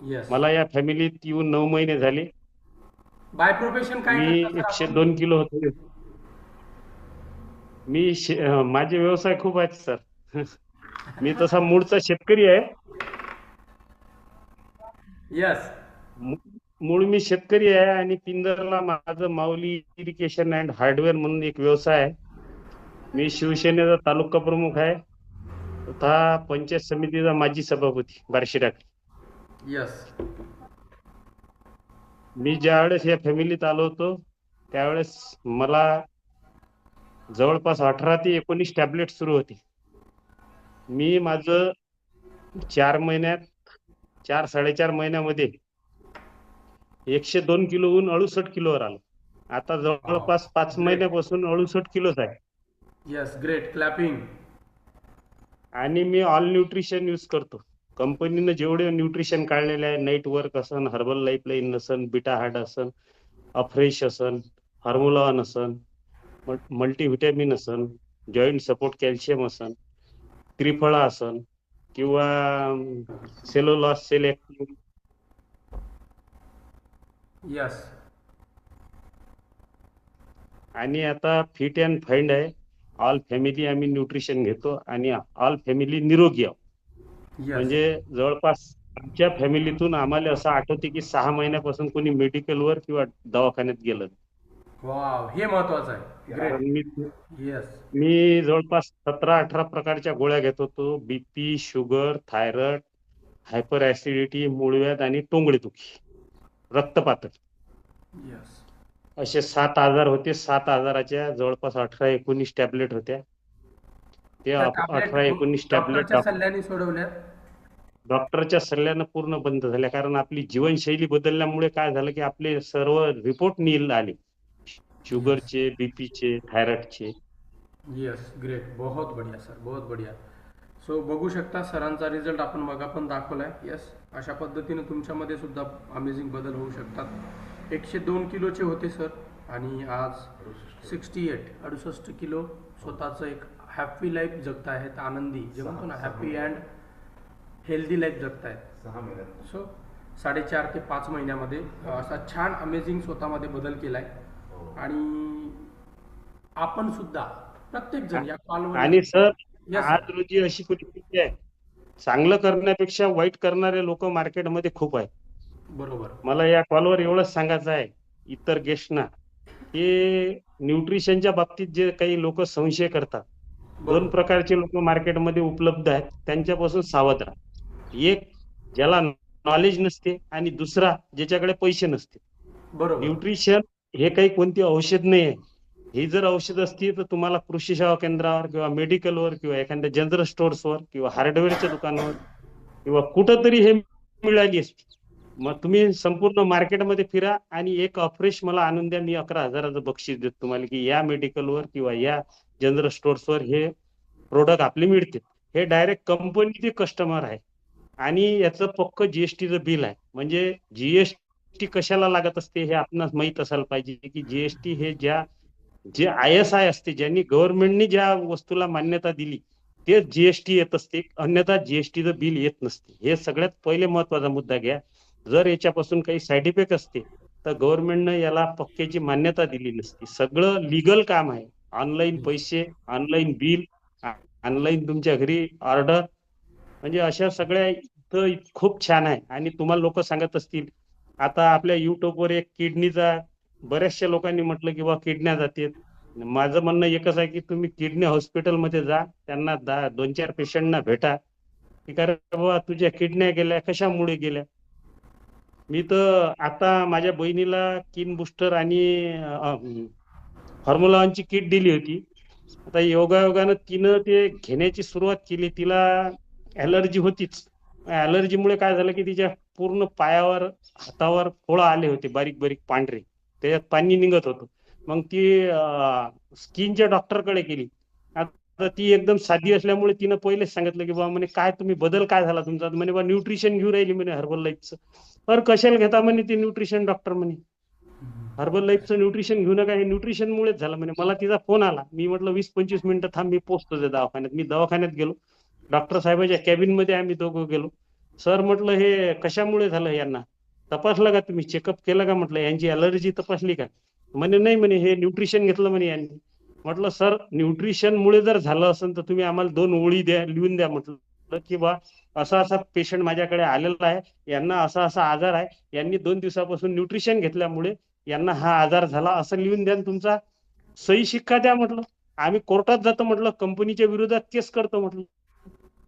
Yes. मला या फॅमिलीत येऊन 9 महिने झाले. बाय प्रोफेशन काय मी करता सर एकशे आपण? दोन किलो होतो. माझे व्यवसाय खूप आहेत सर. मी तसा मूळचा शेतकरी आहे. येस. मू- मूळ मी शेतकरी आहे आणि पिंजरला माझं माऊली इरिगेशन अँड हार्डवेअर म्हणून एक व्यवसाय आहे. मी शिवसेनेचा तालुका प्रमुख आहे तथा पंचायत समितीचा माजी सभापती बार्शी टाकळी. येस. मी ज्या वेळेस या फॅमिलीत आलो होतो त्यावेळेस मला जवळपास 18 ते 19 टॅबलेट सुरू होती. मी माझं 4 महिन्यात 4-4.5 महिन्यामध्ये 102 किलोहून 68 किलोवर आलो. आता वाव. जवळपास 5 महिन्यापासून 68 किलोच आहे. Yes, great clapping. आणि मी ऑल न्यूट्रिशन यूज करतो. कंपनीनं जेवढे न्यूट्रिशन काढलेले आहे, नाईट वर्क असन, हर्बल लाईफलाईन नसन, बिटा हार्ड असन, अफ्रेश असन, फॉर्म्युला 1 असन, मल्टीव्हिटॅमिन असन, जॉईंट सपोर्ट कॅल्शियम असन, त्रिफळा असन किंवा सेलोलॉस सेल ऍक्टिव्ह. येस. आणि आता फिट अँड फाईंड आहे. ऑल फॅमिली आम्ही न्यूट्रिशन घेतो आणि ऑल फॅमिली निरोगी आहोत. येस. म्हणजे जवळपास आमच्या फॅमिलीतून आम्हाला असं आठवते की 6 महिन्यापासून कोणी मेडिकलवर किंवा दवाखान्यात गेलं नाही. वाव, हे महत्वाचं आहे. कारण ग्रेट. मी येस. मी जवळपास 17-18 प्रकारच्या गोळ्या घेत होतो. BP, sugar, thyroid, hyper acidity, मूळव्याध आणि टोंगळेदुखी, रक्तपातळ, येस. असे 7 आजार होते. 7 आजाराच्या जवळपास 18-19 टॅबलेट होत्या. ते त्या टॅबलेट 18-19 टॅबलेट डॉक्टरच्या सल्ल्याने सोडवल्यात? डॉक्टरच्या सल्ल्यानं पूर्ण बंद झाल्या. कारण आपली जीवनशैली बदलल्यामुळे काय झालं की आपले सर्व रिपोर्ट नील आले. येस. शुगरचे, बीपीचे, थायरॉइडचे. Yes, great. बहुत बढ़िया सर, बहुत बढ़िया. सो बघू शकता सरांचा रिझल्ट आपण मगा पण दाखवलाय. येस, अशा पद्धतीने तुमच्यामध्ये सुद्धा अमेझिंग बदल होऊ शकतात. 102 किलोचे होते सर आणि आज 68 किलो स्वतःचं एक हॅपी लाईफ जगत आहेत. आनंदी जे म्हणतो ना, हॅपी अँड हेल्दी लाईफ जगतायत. 6 महिन्यात. सो 4.5 ते 5 महिन्यामध्ये असा छान अमेझिंग स्वतःमध्ये बदल केलाय. आणि आपण सुद्धा प्रत्येक आ- जण या कॉलवर आणि सर, यस सर. आज रोजी अशी परिस्थिती आहे, चांगलं करण्यापेक्षा वाईट करणारे लोक मार्केटमध्ये खूप आहेत. बरोबर. मला या कॉलवर एवढंच सांगायचं आहे इतर गेस्टना, की न्यूट्रिशनच्या बाबतीत जे काही लोक संशय करतात, दोन बरोबर. प्रकारचे लोक मार्केटमध्ये उपलब्ध आहेत, त्यांच्यापासून सावध राहा. एक, ज्याला नॉलेज नसते आणि दुसरा ज्याच्याकडे पैसे नसते. बरोबर. न्यूट्रिशन हे काही कोणती औषध नाही आहे. ही जर औषध असती तर तुम्हाला कृषी सेवा केंद्रावर किंवा मेडिकलवर किंवा एखाद्या जनरल स्टोअर्सवर किंवा हार्डवेअरच्या दुकानावर किंवा कुठंतरी हे मिळाली असती. मग तुम्ही संपूर्ण मार्केटमध्ये फिरा आणि एक अफ्रेश मला आणून द्या, मी 11,000चं बक्षीस देतो तुम्हाला, की या मेडिकलवर किंवा या जनरल स्टोअर्सवर हे प्रोडक्ट आपले मिळते. हे डायरेक्ट कंपनीचे कस्टमर आहे. आणि याचं पक्क जीएसटीचं बिल आहे. म्हणजे जीएसटी कशाला लागत असते हे आपणास माहित असायला पाहिजे, की जीएसटी हे जे ISI असते, ज्यांनी गव्हर्नमेंटनी ज्या वस्तूला मान्यता दिली तेच जीएसटी येत असते, अन्यथा जीएसटीचं बिल येत नसते. हे सगळ्यात पहिले महत्वाचा मुद्दा घ्या. जर याच्यापासून काही साईड इफेक्ट असते तर गव्हर्नमेंटनं याला पक्क्याची मान्यता दिली नसती. सगळं लिगल काम आहे. ऑनलाईन पैसे, ऑनलाईन बिल, ऑनलाईन तुमच्या घरी ऑर्डर, म्हणजे अशा सगळ्या इथं खूप छान आहे. आणि तुम्हाला लोक सांगत असतील, आता आपल्या युट्यूबवर एक किडनीचा, बऱ्याचशा लोकांनी म्हटलं की बा किडन्या जातात. माझं म्हणणं एकच आहे की तुम्ही किडनी हॉस्पिटलमध्ये जा, त्यांना 2-4 पेशंटना भेटा, की कारण बाबा तुझ्या किडन्या गेल्या, कशामुळे गेल्या. मी तर आता माझ्या बहिणीला किन बुस्टर आणि फॉर्म्युला 1ची किट दिली होती. आता योगायोगानं तिनं ते घेण्याची सुरुवात केली. तिला ऍलर्जी होतीच. ऍलर्जीमुळे काय झालं की तिच्या पूर्ण पायावर, हातावर फोड आले होते, बारीक बारीक पांढरे, त्याच्यात पाणी निघत होतं. मग ती स्किनच्या डॉक्टरकडे गेली. आता ती एकदम साधी असल्यामुळे तिनं पहिलेच सांगितलं की बा म्हणे काय तुम्ही बदल काय झाला तुमचा, म्हणे बा न्यूट्रिशन घेऊ राहिली म्हणे हर्बल लाईफचं. तर कशाला घेता म्हणे ते न्यूट्रिशन डॉक्टर म्हणे, हर्बल लाईफचं न्यूट्रिशन घेऊ नका, हे न्यूट्रिशनमुळेच झालं म्हणे. मला तिचा फोन आला, मी म्हटलं 20-25 मिनिटं थांब, मी पोहोचतो दवाखान्यात. मी दवाखान्यात गेलो, डॉक्टर साहेबांच्या कॅबिन मध्ये आम्ही दोघं गेलो. सर म्हटलं हे कशामुळे झालं, यांना तपासलं का तुम्ही, चेकअप केलं का म्हटलं, यांची अलर्जी तपासली का? म्हणे नाही म्हणे, हे न्यूट्रिशन घेतलं म्हणे यांनी. म्हटलं सर न्यूट्रिशन मुळे जर झालं असेल तर तुम्ही आम्हाला 2 ओळी द्या, लिहून द्या म्हटलं, की बा असा असा पेशंट माझ्याकडे आलेला आहे, यांना असा असा आजार आहे, यांनी 2 दिवसापासून न्यूट्रिशन घेतल्यामुळे यांना हा आजार झाला, असं लिहून द्या, तुमचा सही शिक्का द्या म्हटलं. आम्ही कोर्टात जातो म्हटलं, कंपनीच्या विरोधात केस करतो म्हटलं.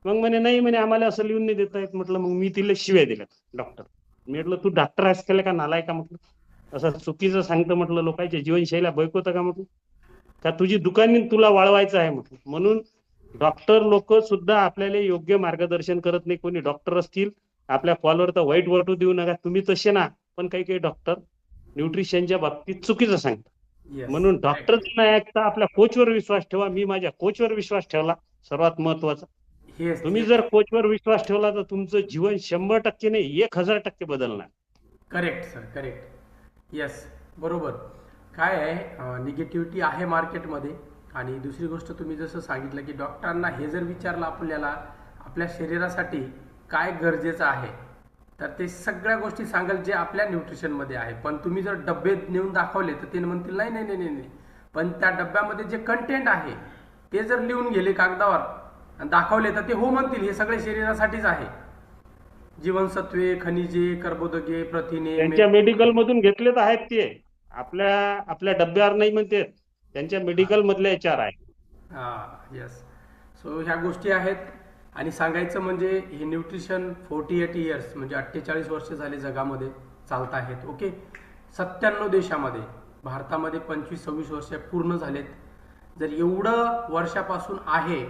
मग म्हणे नाही म्हणे, आम्हाला असं लिहून नाही देता येत म्हटलं. मग मी तिला शिव्या दिल्या डॉक्टर. मी म्हटलं तू डॉक्टर आहेस केलं का, नालाय का म्हटलं, असं चुकीचं सांगतं म्हटलं, लोकांच्या जीवनशैलीला बैकवतं का म्हटलं, का तुझी दुकानी तुला वाळवायचं आहे म्हटलं. म्हणून डॉक्टर लोक सुद्धा आपल्याला योग्य मार्गदर्शन करत नाही. कोणी डॉक्टर असतील आपल्या कॉलवर तर वाईट वाटू देऊ नका, तुम्ही तसे ना, पण काही काही डॉक्टर न्यूट्रिशनच्या बाबतीत चुकीचं सांगतात. येस, म्हणून डॉक्टर नाही ऐकता, आपल्या कोचवर विश्वास ठेवा. मी माझ्या कोचवर विश्वास ठेवला, सर्वात महत्वाचा. येस, तुम्ही जर कोचवर विश्वास ठेवला तर तुमचं जीवन 100% नाही 1000% बदलणार. Correct sir, correct. येस, बरोबर. काय आहे, निगेटिव्हिटी आहे मार्केटमध्ये. आणि दुसरी गोष्ट तुम्ही जसं सांगितलं की डॉक्टरांना हे जर विचारलं आपल्याला आपल्या शरीरासाठी काय गरजेचं आहे, तर ते सगळ्या गोष्टी सांगाल जे आपल्या न्यूट्रिशनमध्ये आहे. पण तुम्ही जर डबे नेऊन दाखवले तर ते म्हणतील नाही नाही नाही नाही नाही, पण त्या डब्यामध्ये जे कंटेंट आहे ते जर लिहून गेले कागदावर आणि दाखवले तर ते हो म्हणतील हे सगळे शरीरासाठीच आहे. जीवनसत्वे, खनिजे, कर्बोदके, प्रथिने, त्यांच्या मेडिकल मधून घेतलेत आहेत ते, आपल्या आपल्या डब्यावर नाही म्हणते, त्यांच्या मेडिकल मधले HR आहे. येस. सो ह्या गोष्टी आहेत. आणि सांगायचं म्हणजे हे न्यूट्रिशन 48 इयर्स म्हणजे 48 वर्ष झाले जगामध्ये चालत आहेत. ओके, 97 देशामध्ये, भारतामध्ये 25-26 वर्ष पूर्ण झालेत. जर एवढं वर्षापासून आहे,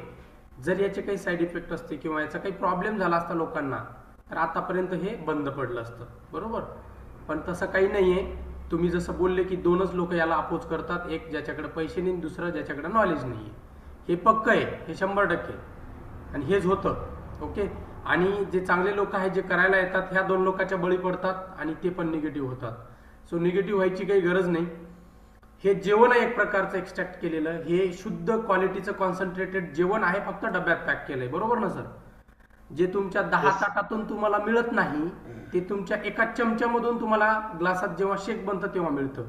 जर याचे काही साईड इफेक्ट असते किंवा याचा काही प्रॉब्लेम झाला असता लोकांना, तर आतापर्यंत हे बंद पडलं असतं, बरोबर. पण तसं काही नाहीये. तुम्ही जसं बोलले की 2च लोक याला अपोज करतात, एक ज्याच्याकडे पैसे नाही, दुसरं ज्याच्याकडे नॉलेज नाहीये. हे पक्क आहे, हे 100%. आणि हेच होतं. ओके. आणि जे चांगले लोक आहेत जे करायला येतात ह्या 2 लोकांच्या बळी पडतात आणि ते पण निगेटिव्ह होतात. सो निगेटिव्ह व्हायची काही गरज नाही. हे जेवण आहे एक प्रकारचं एक्स्ट्रॅक्ट केलेलं, हे शुद्ध क्वालिटीचं कॉन्सन्ट्रेटेड जेवण आहे, फक्त डब्यात पॅक केलंय, बरोबर ना सर. जे तुमच्या 10 ताटातून तुम्हाला मिळत नाही ते तुमच्या एका चमच्यामधून तुम्हाला ग्लासात जेव्हा शेक बनतं तेव्हा मिळतं.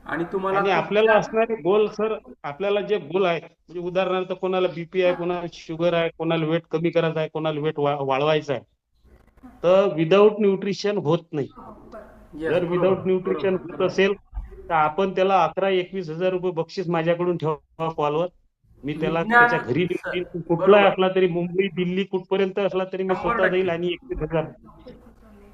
आणि तुम्हाला आणि आपल्याला असणारे गोल सर, आपल्याला जे गोल आहे, म्हणजे उदाहरणार्थ कोणाला बीपी आहे, कोणाला शुगर आहे, कोणाला वेट कमी करायचं आहे, कोणाला वेट वाढवायचं आहे, तर विदाऊट न्यूट्रिशन होत नाही. Yes, जर विदाऊट बरोबर, न्यूट्रिशन बरोबर, होत बरोबर. असेल तर आपण त्याला 11-21 हजार रुपये बक्षीस माझ्याकडून ठेवा कॉलवर. मी त्याला विज्ञान, त्याच्या घरी सर, देईल, कुठलाही बरोबर. असला तरी, मुंबई दिल्ली कुठपर्यंत असला तरी मी स्वतः 100%. जाईल आणि 21,000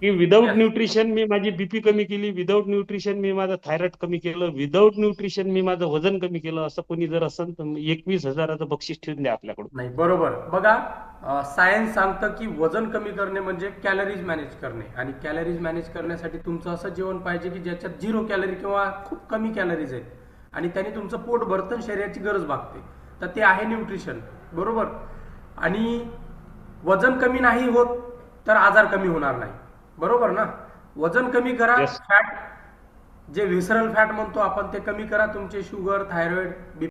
की विदाऊट Yes. न्यूट्रिशन मी माझी बीपी कमी केली, विदाऊट न्यूट्रिशन मी माझं थायरॉइड कमी केलं, विदाऊट न्यूट्रिशन मी माझं वजन कमी केलं, असं कोणी जर असेल तर 21,000चं बक्षीस ठेवून द्या आपल्याकडून. नाही, बरोबर. बघा, सायन्स सांगतं की वजन कमी करणे म्हणजे कॅलरीज मॅनेज करणे. आणि कॅलरीज मॅनेज करण्यासाठी तुमचं असं जेवण पाहिजे की ज्याच्यात 0 कॅलरी किंवा खूप कमी कॅलरीज आहेत आणि त्याने तुमचं पोट भरतं, शरीराची गरज भागते. तर ते आहे न्यूट्रिशन, बरोबर. आणि वजन कमी नाही होत तर आजार कमी होणार नाही, बरोबर ना. वजन कमी करा, Yes. फॅट जे व्हिसरल फॅट म्हणतो आपण ते कमी करा, तुमचे शुगर, थायरॉइड,